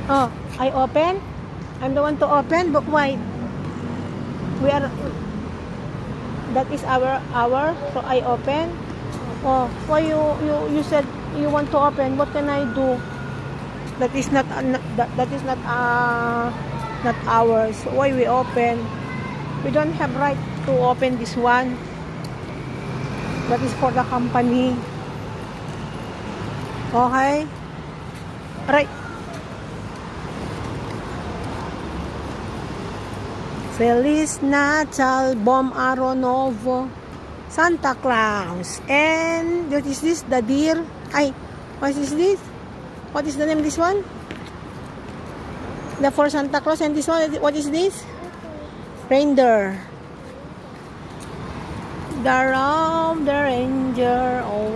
Oh, I open. I'm the one to open, but why? We are. That is our. So I open. Oh, why you said you want to open? What can I do? That is that is not ours. So why we open? We don't have right to open this one. That is for the company. Okay? Right. Feliz Natal, Bom Ano Novo, Santa Claus. And what is this? The deer. Ay, what is this? What is the name of this one? The for Santa Claus. And this one, what is this? Reindeer. The Ram, the Ranger. Oh.